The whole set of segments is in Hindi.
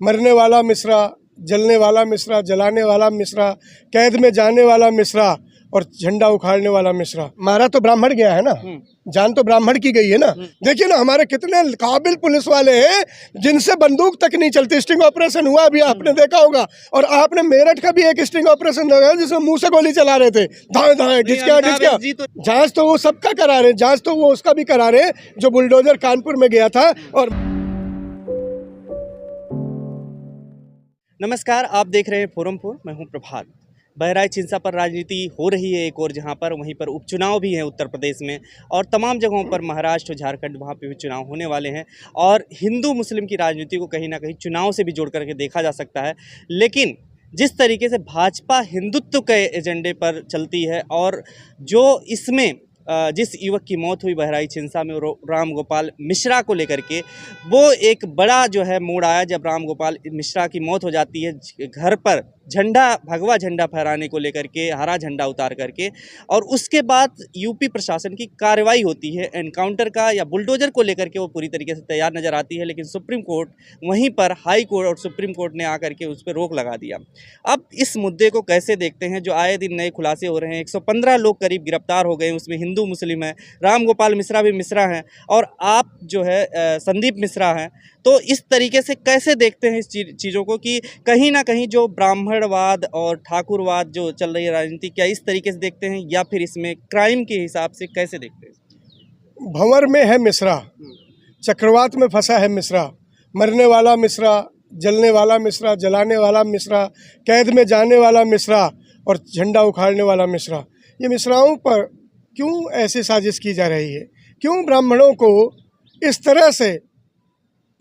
मरने वाला मिश्रा, जलने वाला मिश्रा, जलाने वाला मिश्रा, कैद में जाने वाला मिश्रा और झंडा उखाड़ने वाला मिश्रा। मारा तो ब्राह्मण गया है ना, जान तो ब्राह्मण की गई है ना। देखिए ना हमारे कितने काबिल पुलिस वाले हैं जिनसे बंदूक तक नहीं चलती। स्टिंग ऑपरेशन हुआ अभी आपने देखा होगा, और आपने मेरठ का भी एक स्टिंग ऑपरेशन देखा जिसमें मुंह से गोली चला रहे थे, धाए धाए ढिचका ढिचका। जांच तो वो सबका करा रहे, जांच तो वो उसका भी करा रहे जो बुलडोजर कानपुर में गया था। और नमस्कार, आप देख रहे हैं फोरम4, मैं हूं प्रभात। बहराइच हिंसा पर राजनीति हो रही है एक और, जहां पर वहीं पर उपचुनाव भी हैं उत्तर प्रदेश में, और तमाम जगहों पर महाराष्ट्र, झारखंड, वहां पे भी चुनाव होने वाले हैं। और हिंदू मुस्लिम की राजनीति को कहीं ना कहीं चुनाव से भी जोड़ करके देखा जा सकता है। लेकिन जिस तरीके से भाजपा हिंदुत्व के एजेंडे पर चलती है, और जो इसमें जिस युवक की मौत हुई बहराइच हिंसा में राम गोपाल मिश्रा को लेकर के, वो एक बड़ा जो है मोड़ आया जब राम गोपाल मिश्रा की मौत हो जाती है घर पर झंडा, भगवा झंडा फहराने को लेकर के, हरा झंडा उतार करके। और उसके बाद यूपी प्रशासन की कार्रवाई होती है एनकाउंटर का या बुलडोजर को लेकर के, वो पूरी तरीके से तैयार नज़र आती है। लेकिन सुप्रीम कोर्ट, वहीं पर हाई कोर्ट और सुप्रीम कोर्ट ने आकर के उस पर रोक लगा दिया। अब इस मुद्दे को कैसे देखते हैं, जो आए दिन नए खुलासे हो रहे हैं। 115 लोग करीब गिरफ्तार हो गए, उसमें हिंदू मुस्लिम है, राम गोपाल मिश्रा भी मिश्रा हैं, और आप जो है संदीप मिश्रा हैं। तो इस तरीके से कैसे देखते हैं इस चीज़ों को कि कहीं ना कहीं जो ब्राह्मणवाद और ठाकुरवाद जो चल रही है राजनीति, क्या इस तरीके से देखते हैं, या फिर इसमें क्राइम के हिसाब से कैसे देखते हैं? भंवर में है मिश्रा, चक्रवात में फंसा है मिश्रा, मरने वाला मिश्रा, जलने वाला मिश्रा, जलाने वाला मिश्रा, कैद में जाने वाला मिश्रा और झंडा उखाड़ने वाला मिश्रा। ये मिश्राओं पर क्यों ऐसी साजिश की जा रही है? क्यों ब्राह्मणों को इस तरह से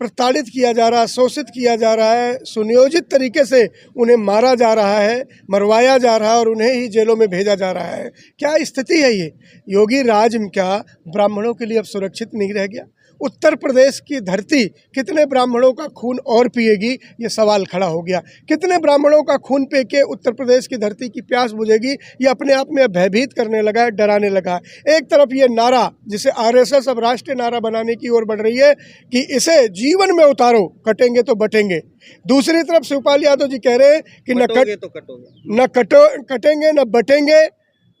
प्रताड़ित किया जा रहा है, शोषित किया जा रहा है, सुनियोजित तरीके से उन्हें मारा जा रहा है, मरवाया जा रहा है और उन्हें ही जेलों में भेजा जा रहा है? क्या स्थिति है ये? योगी राज में क्या ब्राह्मणों के लिए अब सुरक्षित नहीं रह गया? उत्तर प्रदेश की धरती कितने ब्राह्मणों का खून और पिएगी, ये सवाल खड़ा हो गया। कितने ब्राह्मणों का खून पी के उत्तर प्रदेश की धरती की प्यास बुझेगी, ये अपने आप में भयभीत करने लगा है, डराने लगा है। एक तरफ ये नारा, जिसे आरएसएस अब राष्ट्रीय नारा बनाने की ओर बढ़ रही है कि इसे जीवन में उतारो, कटेंगे तो बटेंगे। दूसरी तरफ शिवपाल यादव जी कह रहे हैं कि न कटेंगे न बटेंगे,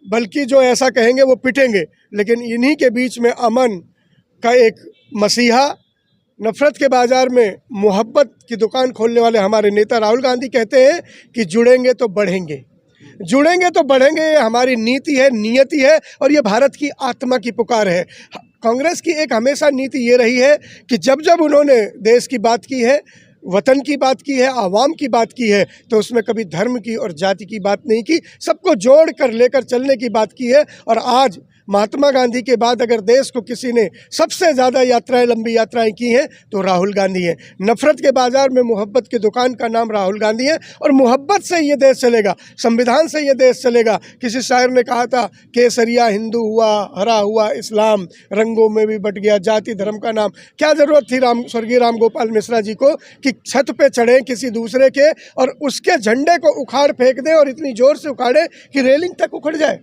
बल्कि जो ऐसा कहेंगे वो पिटेंगे। लेकिन इन्हीं के बीच में अमन का एक मसीहा, नफरत के बाजार में मोहब्बत की दुकान खोलने वाले हमारे नेता राहुल गांधी कहते हैं कि जुड़ेंगे तो बढ़ेंगे, जुड़ेंगे तो बढ़ेंगे। ये हमारी नीति है, नियति है, और ये भारत की आत्मा की पुकार है। कांग्रेस की एक हमेशा नीति ये रही है कि जब जब उन्होंने देश की बात की है, वतन की बात की है, आवाम की बात की है, तो उसमें कभी धर्म की और जाति की बात नहीं की, सबको जोड़ कर लेकर चलने की बात की है। और आज महात्मा गांधी के बाद अगर देश को किसी ने सबसे ज़्यादा यात्राएं, लंबी यात्राएं की हैं तो राहुल गांधी हैं। नफरत के बाजार में मोहब्बत की दुकान का नाम राहुल गांधी है, और मोहब्बत से ये देश चलेगा, संविधान से ये देश चलेगा। किसी शायर ने कहा था, केसरिया हिंदू हुआ, हरा हुआ इस्लाम, रंगों में भी बट गया जाति धर्म का नाम। क्या ज़रूरत थी स्वर्गीय राम गोपाल मिश्रा जी को कि छत पे चढ़े किसी दूसरे के और उसके झंडे को उखाड़ फेंक दें, और इतनी जोर से उखाड़े कि रेलिंग तक उखड़ जाए।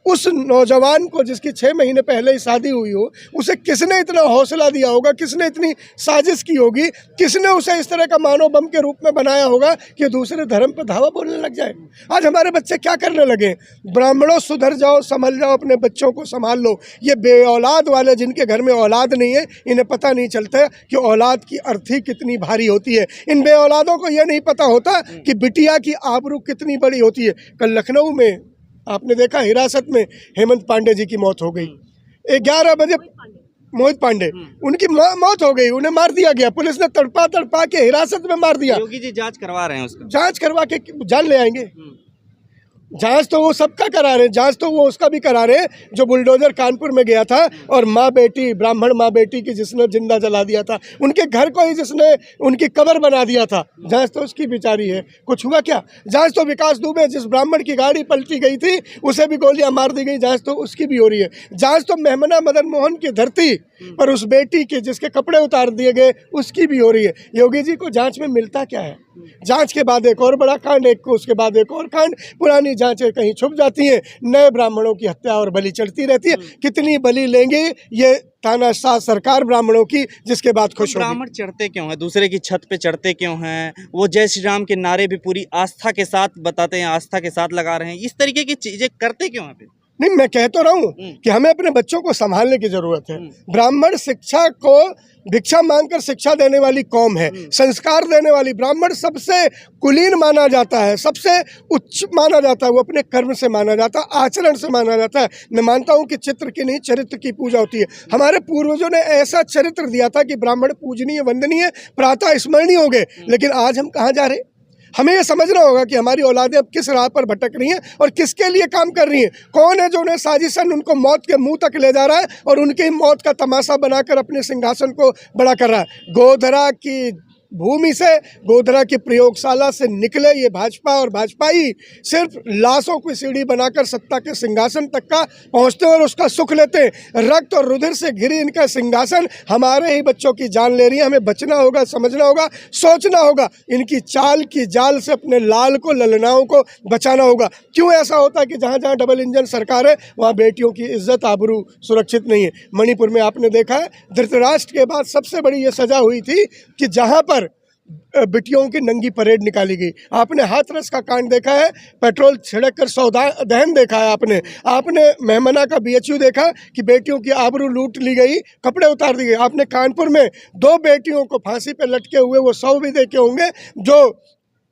उस नौजवान को जिसकी 6 महीने पहले ही शादी हुई हो, उसे किसने इतना हौसला दिया होगा, किसने इतनी साजिश की होगी, किसने उसे इस तरह का मानव बम के रूप में बनाया होगा कि दूसरे धर्म पर धावा बोलने लग जाए? आज हमारे बच्चे क्या करने लगे? ब्राह्मणों सुधर जाओ, संभल जाओ, अपने बच्चों को संभाल लो। ये बे औलाद वाले, जिनके घर में औलाद नहीं है, इन्हें पता नहीं चलता कि औलाद की अर्थी कितनी भारी होती है। इन बे औलादों को यह नहीं पता होता कि बिटिया की आबरू कितनी बड़ी होती है। कल लखनऊ में आपने देखा, हिरासत में हेमंत पांडे जी की मौत हो गई 11 बजे। मोहित पांडे, उनकी मौत हो गई, उन्हें मार दिया गया। पुलिस ने तड़पा के हिरासत में मार दिया। योगी जी जांच करवा रहे हैं उसका, जांच करवा के जान ले आएंगे। जांच तो वो सबका करा रहे हैं, जांच तो वो उसका भी करा रहे हैं जो बुलडोजर कानपुर में गया था और माँ बेटी, ब्राह्मण माँ बेटी की जिसने जिंदा जला दिया था, उनके घर को ही जिसने उनकी कब्र बना दिया था। जांच तो उसकी बेचारी है। कुछ हुआ क्या? जांच तो विकास दुबे, जिस ब्राह्मण की गाड़ी पलटी गई थी उसे भी गोलियां मार दी गई, जांच तो उसकी भी हो रही है। जांच तो मेमना मदन मोहन की धरती पर उस बेटी के जिसके कपड़े उतार दिए गए, उसकी भी हो रही है। योगी जी को जांच में मिलता क्या है? जांच के बाद एक और बड़ा कांड, एक को उसके बाद एक और कांड, पुरानी जांचें कहीं छुप जाती हैं, नए ब्राह्मणों की हत्या और बलि चढ़ती रहती है। कितनी बलि लेंगे ये तानाशाह सरकार ब्राह्मणों की, जिसके बाद खुश होगी। ब्राह्मण चढ़ते क्यों हैं, दूसरे की छत पे चढ़ते क्यों हैं? वो जय श्री राम के नारे भी पूरी आस्था के साथ बताते हैं, आस्था के साथ लगा रहे हैं, इस तरीके की चीजें करते क्यों हैं फिर? नहीं, मैं कह तो रहा हूँ कि हमें अपने बच्चों को संभालने की जरूरत है। ब्राह्मण शिक्षा को भिक्षा मांगकर शिक्षा देने वाली कौम है, संस्कार देने वाली। ब्राह्मण सबसे कुलीन माना जाता है, सबसे उच्च माना जाता है, वो अपने कर्म से माना जाता है, आचरण से माना जाता है। मैं मानता हूँ कि चित्र की नहीं, चरित्र की पूजा होती है। हमारे पूर्वजों ने ऐसा चरित्र दिया था कि ब्राह्मण पूजनीय, वंदनीय, प्रातः स्मरणीय हो गए। लेकिन आज हम कहाँ जा रहे हैं? हमें ये समझना होगा कि हमारी औलादें अब किस राह पर भटक रही हैं और किसके लिए काम कर रही हैं। कौन है जो उन्हें साजिशन उनको मौत के मुंह तक ले जा रहा है और उनकी मौत का तमाशा बनाकर अपने सिंहासन को बड़ा कर रहा है। गोधरा की भूमि से, गोधरा की प्रयोगशाला से निकले ये भाजपा और भाजपाई सिर्फ लाशों की सीढ़ी बनाकर सत्ता के सिंहासन तक का पहुंचते हैं और उसका सुख लेते हैं। रक्त और रुधिर से घिरी इनका सिंहासन हमारे ही बच्चों की जान ले रही है। हमें बचना होगा, समझना होगा, सोचना होगा। इनकी चाल की जाल से अपने लाल को, ललनाओं को बचाना होगा। क्यों ऐसा होता है कि जहाँ जहाँ डबल इंजन सरकार है वहाँ बेटियों की इज्जत आबरू सुरक्षित नहीं है? मणिपुर में आपने देखा है, धृतराष्ट्र के बाद सबसे बड़ी ये सजा हुई थी कि जहाँ पर बिटियों की नंगी परेड निकाली गई। आपने हाथरस का कांड देखा है, पेट्रोल छिड़क कर सौदा दहन देखा है। आपने मेहमना का बीएचयू देखा कि बेटियों की आबरू लूट ली गई, कपड़े उतार दिए गए। आपने कानपुर में 2 बेटियों को फांसी पे लटके हुए, वो 100 भी देखे होंगे, जो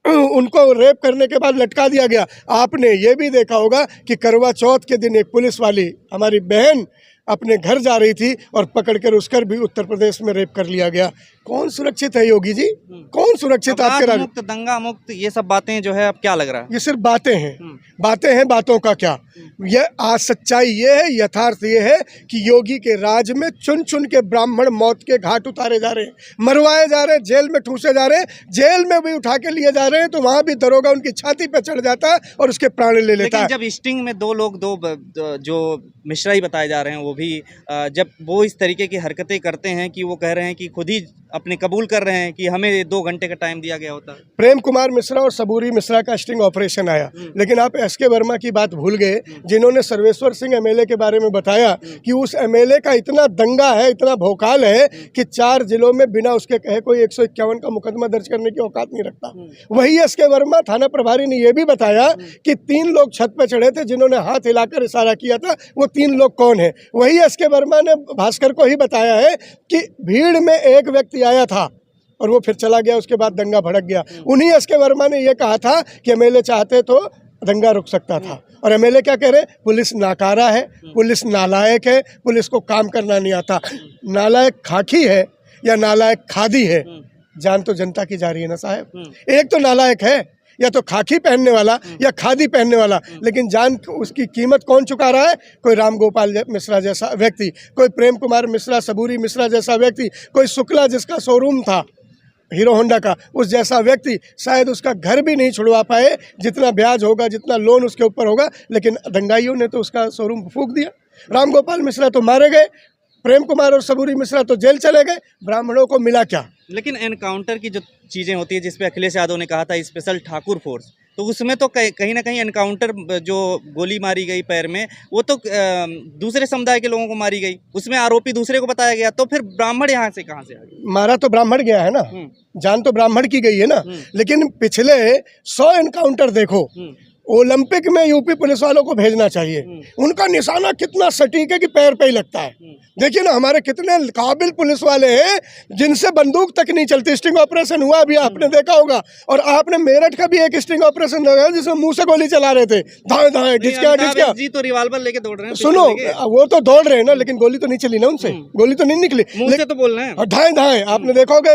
उनको रेप करने के बाद लटका दिया गया। आपने ये भी देखा होगा कि करवा चौथ के दिन एक पुलिस वाली हमारी बहन अपने घर जा रही थी और पकड़कर उसकर भी उत्तर प्रदेश में रेप कर लिया गया। कौन सुरक्षित है योगी जी? कौन सुरक्षित आपके राज्य? मुक्त, दंगा मुक्त, ये सब बातें जो है अब क्या लग रहा है? ये सिर्फ बातें हैं, बातें हैं, बातों का क्या। ये आज सच्चाई ये है, यथार्थ ये है कि योगी के राज में चुन चुन के ब्राह्मण मौत के घाट उतारे जा रहे हैं, मरवाए जा रहे हैं, जेल में ठूसे जा रहे हैं, जेल में भी उठा के लिए जा रहे हैं, तो वहां भी दरोगा उनकी छाती पे चढ़ जाता है और उसके प्राण ले लेता है। जब स्टिंग में 2 लोग, 2 जो मिश्रा ही बताए जा रहे हैं, वो भी जब वो इस तरीके की हरकतें करते हैं कि वो कह रहे हैं कि खुद ही अपने कबूल कर रहे हैं कि हमें 2 घंटे का टाइम दिया गया होता है। प्रेम कुमार मिश्रा और सबूरी मिश्रा का स्टिंग ऑपरेशन आया, लेकिन आप एसके वर्मा की बात भूल गए, जिन्होंने सर्वेश्वर सिंह एमएलए के बारे में बताया कि उस एमएलए का इतना दंगा है, इतना भौकाल है कि 4 जिलों में बिना उसके कहे कोई 151 का मुकदमा दर्ज करने की औकात नहीं रखता। वही एसके वर्मा थाना प्रभारी ने यह भी बताया कि 3 लोग छत पे चढ़े थे जिन्होंने हाथ हिलाकर इशारा किया था। वो 3 लोग कौन है? वही एसके वर्मा ने भास्कर को ही बताया है कि भीड़ में एक व्यक्ति आया था और वो फिर चला गया, उसके बाद दंगा भड़क गया। उन्हीं एसके वर्मा ने यह कहा था कि एमएलए चाहते तो दंगा रुक सकता था। और एमएलए क्या कह रहे? पुलिस नाकारा है, पुलिस नालायक है, पुलिस को काम करना नहीं आता। नालायक खाकी है या नालायक खादी है, जान तो जनता की जा रही है ना साहब। एक तो नालायक है, या तो खाकी पहनने वाला या खादी पहनने वाला, लेकिन जान उसकी कीमत कौन चुका रहा है? कोई रामगोपाल मिश्रा जैसा व्यक्ति, कोई प्रेम कुमार मिश्रा, सबूरी मिश्रा जैसा व्यक्ति, कोई शुक्ला जिसका शोरूम था हीरो होंडा का, उस जैसा व्यक्ति शायद उसका घर भी नहीं छुड़वा पाए, जितना ब्याज होगा, जितना लोन उसके ऊपर होगा। लेकिन दंगाइयों ने तो उसका शोरूम फूंक दिया। रामगोपाल मिश्रा तो मारे गए, प्रेम कुमार और सबूरी मिश्रा तो जेल चले गए। ब्राह्मणों को मिला क्या? लेकिन एनकाउंटर की जो चीज़ें होती है, जिसपे अखिलेश यादव ने कहा था स्पेशल ठाकुर फोर्स, तो उसमें तो कहीं ना कहीं एनकाउंटर, जो गोली मारी गई पैर में, वो तो दूसरे समुदाय के लोगों को मारी गई, उसमें आरोपी दूसरे को बताया गया। तो फिर ब्राह्मण यहाँ से कहाँ से आ गए? मारा तो ब्राह्मण गया है ना, जान तो ब्राह्मण की गई है ना। लेकिन पिछले 100 एनकाउंटर देखो, ओलंपिक में यूपी पुलिस वालों को भेजना चाहिए। उनका निशाना कितना सटीक है कि पैर पे ही लगता है। देखिए ना, हमारे कितने काबिल पुलिस वाले हैं जिनसे बंदूक तक नहीं चलती। स्टिंग ऑपरेशन हुआ अभी, आपने देखा होगा। और आपने मेरठ का भी एक स्टिंग ऑपरेशन लगाया जिसमें मुंह से गोली चला रहे थे, धाए धाए, ढिचका ढिचका जी, तो रिवाल्वर लेके दौड़ रहे हैं। सुनो, वो तो दौड़ रहे हैं ना, लेकिन गोली तो नहीं चली ना उनसे, गोली तो नहीं निकली, मुंह से तो बोल रहे हैं। और धाए धाए, आपने देखा होगा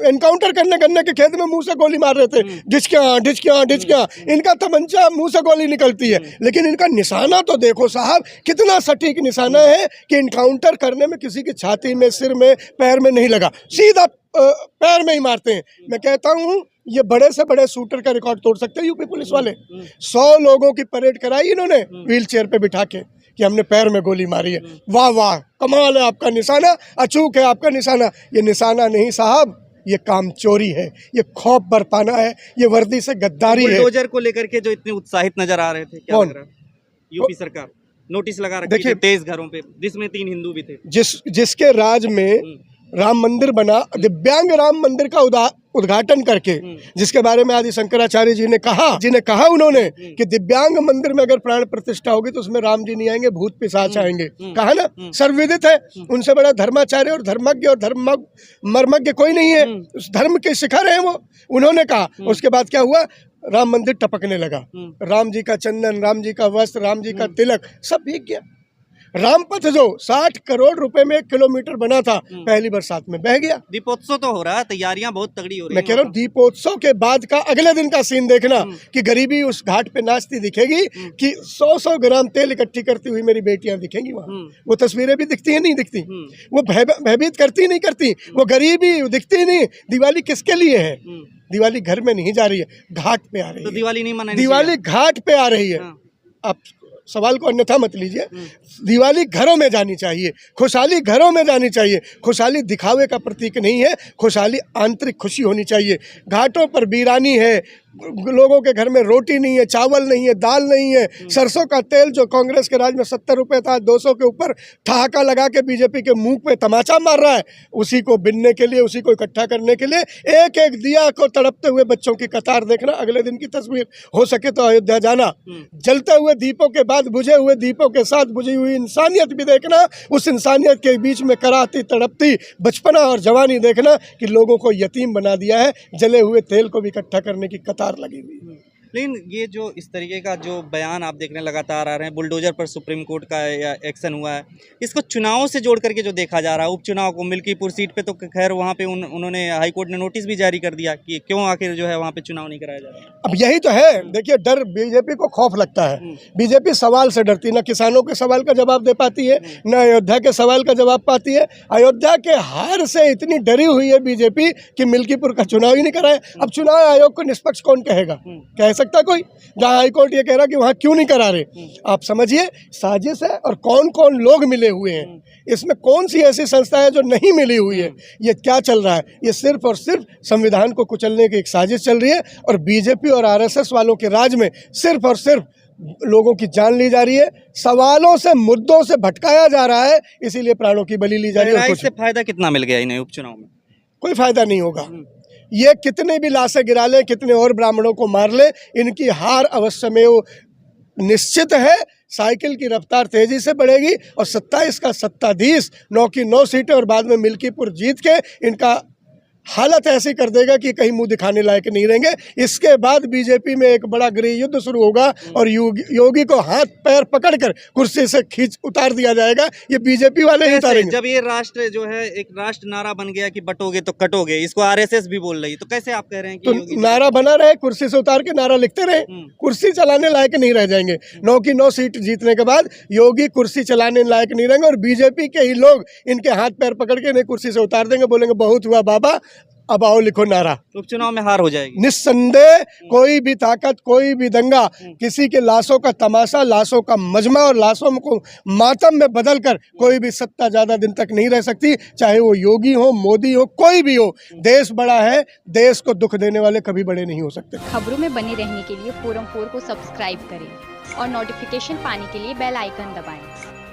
एनकाउंटर करने गन्ने के खेत में मुंह से गोली मार रहे थे, ढिचका ढिचका ढिचका। इनका तमंचा मुंह से गोली निकलती है, लेकिन इनका निशाना तो देखो साहब, कितना सटीक निशाना है कि इनकाउंटर करने में किसी की छाती में, सिर में, पैर में नहीं लगा, सीधा पैर में ही मारते हैं। मैं कहता हूँ ये बड़े से बड़े शूटर का रिकॉर्ड तोड़ सकते हैं यूपी पुलिस वाले। 100 लोगों की परेड कराई इन्होंने व्हील चेयर पे बिठा के कि हमने पैर में गोली मारी है। वाह वाह, कमाल है आपका निशाना, अचूक है आपका निशाना। ये निशाना नहीं साहब, ये काम चोरी है, ये खौफ बरपाना है, ये वर्दी से गद्दारी है। बुलडोजर को लेकर के जो इतने उत्साहित नजर आ रहे थे, क्या कौन? लग रहा है? यूपी सरकार नोटिस लगा रखी देखिए- थी 23 घरों पे, जिसमें 3 हिंदू भी थे। जिसके राज में राम मंदिर बना, दिव्यांग राम मंदिर का उद्घाटन करके, जिसके बारे में आदि शंकराचार्य जी ने कहा उन्होंने कि दिव्यांग मंदिर में अगर प्राण प्रतिष्ठा होगी तो उसमें राम जी नहीं आएंगे, भूत पिशाच आएंगे, कहा ना, सर्वविदित है। उनसे बड़ा धर्माचार्य और धर्मज्ञ और मर्मज्ञ कोई नहीं है, उस धर्म के शिखर हैं वो। उन्होंने कहा, उसके बाद क्या हुआ, राम मंदिर टपकने लगा, राम जी का चंदन, राम जी का वस्त्र, राम जी का तिलक सब भीग गया। रामपथ जो 60 करोड़ रुपए में 1 किलोमीटर बना था, पहली बरसात में बह गया। दीपोत्सव तो हो रहा है, तैयारियां बहुत तगड़ी हो रही हैं। मैं कह रहा हूँ दीपोत्सव के बाद का अगले दिन का सीन देखना कि गरीबी उस घाट पे नाचती दिखेगी, कि 100-100 ग्राम तेल इकट्ठी करती हुई मेरी बेटियां दिखेंगी वहाँ। वो तस्वीरें भी दिखती है नहीं दिखती, वो भयभीत करती नहीं करती, वो गरीबी दिखती नहीं। दिवाली किसके लिए है? दिवाली घर में नहीं जा रही है, घाट पे आ रही तो है। दिवाली नहीं मनानी दिवाली घाट पे आ रही है। आप सवाल को अन्यथा मत लीजिए। दिवाली घरों में जानी चाहिए, खुशहाली घरों में जानी चाहिए। खुशहाली दिखावे का प्रतीक नहीं है, खुशहाली आंतरिक खुशी होनी चाहिए। घाटों पर वीरानी है, लोगों के घर में रोटी नहीं है, चावल नहीं है, दाल नहीं है। सरसों का तेल जो कांग्रेस के राज में 70 रुपए था, 200 के ऊपर ठहाका लगा के बीजेपी के मुंह पे तमाचा मार रहा है। उसी को बिनने के लिए, उसी को इकट्ठा करने के लिए एक एक दिया को तड़पते हुए बच्चों की कतार देखना। अगले दिन की तस्वीर, हो सके तो अयोध्या जाना, जलते हुए दीपों के बाद बुझे हुए दीपों के साथ बुझी हुई इंसानियत भी देखना। उस इंसानियत के बीच में कराहती तड़पती बचपना और जवानी देखना कि लोगों को यतीम बना दिया है। जले हुए तेल को भी इकट्ठा करने की कतार लगी हुई। लेकिन ये जो इस तरीके का जो बयान आप देखने लगातार आ रहे हैं, बुलडोजर पर सुप्रीम कोर्ट का या एक्शन हुआ है, इसको चुनाव से जोड़ करके जो देखा जा रहा है, उपचुनाव को, मिल्कीपुर सीट पे तो खैर वहाँ पे उन्होंने हाई कोर्ट ने नोटिस भी जारी कर दिया कि क्यों आखिर जो है वहाँ पे चुनाव नहीं कराया जा रहा है। अब यही तो है, देखिए डर, बीजेपी को खौफ लगता है। बीजेपी सवाल से डरती, ना किसानों के सवाल का जवाब दे पाती है, ना अयोध्या के सवाल का जवाब पाती है। अयोध्या के हार से इतनी डरी हुई है बीजेपी कि मिल्कीपुर का चुनाव ही नहीं कराए। अब चुनाव आयोग को निष्पक्ष कौन कहेगा? कह सकता कोई? जहाँ हाईकोर्ट ये कह रहा कि वहाँ क्यों नहीं करा रहे। आप समझिए साजिश है, और कौन कौन लोग मिले हुए हैं इसमें, कौन सी ऐसी संस्था है जो नहीं मिली हुई है। ये क्या चल रहा है? ये सिर्फ और सिर्फ संविधान को कुचलने की एक साजिश चल रही है, और बीजेपी और आरएसएस वालों के राज में सिर्फ और सिर्फ लोगों की जान ली जा रही है, सवालों से, मुद्दों से भटकाया जा रहा है, इसीलिए प्राणों की बलि ली जा रही है। इससे फायदा कितना मिल गया इन्हें उपचुनाव में? कोई फायदा नहीं होगा। ये कितने भी लाशें गिरा ले, कितने और ब्राह्मणों को मार ले, इनकी हार अवश्य में वो निश्चित है। साइकिल की रफ्तार तेजी से बढ़ेगी, और 27 का सत्ताधीश 9 की 9 सीटें और बाद में मिल्कीपुर जीत के इनका हालत ऐसी कर देगा कि कहीं मुंह दिखाने लायक नहीं रहेंगे। इसके बाद बीजेपी में एक बड़ा गृह युद्ध शुरू होगा, और योगी को हाथ पैर पकड़कर कुर्सी से खींच उतार दिया जाएगा। ये बीजेपी वाले ही उतारेंगे। जब ये राष्ट्र जो है एक राष्ट्र नारा बन गया कि बटोगे तो कटोगे, इसको आरएसएस भी बोल रही है, तो कैसे आप कह रहे हैं कि तो नारा बना रहे, कुर्सी से उतार के नारा लिखते रहे, कुर्सी चलाने लायक नहीं रह जाएंगे। 9 की 9 सीट जीतने के बाद योगी कुर्सी चलाने लायक नहीं रहेंगे, और बीजेपी के ही लोग इनके हाथ पैर पकड़ के इन्हें कुर्सी से उतार देंगे, बोलेंगे बहुत हुआ बाबा, अब आओ लिखो नारा। उपचुनाव में हार हो जाएगी निस्संदेह। कोई भी ताकत, कोई भी दंगा, किसी के लाशों का तमाशा, लाशों का मजमा और लाशों को मातम में बदलकर कोई भी सत्ता ज्यादा दिन तक नहीं रह सकती, चाहे वो योगी हो, मोदी हो, कोई भी हो। देश बड़ा है, देश को दुख देने वाले कभी बड़े नहीं हो सकते। खबरों में बने रहने के लिए फोरम 4 को सब्सक्राइब करें और नोटिफिकेशन पाने के लिए बेल आइकन दबाएं।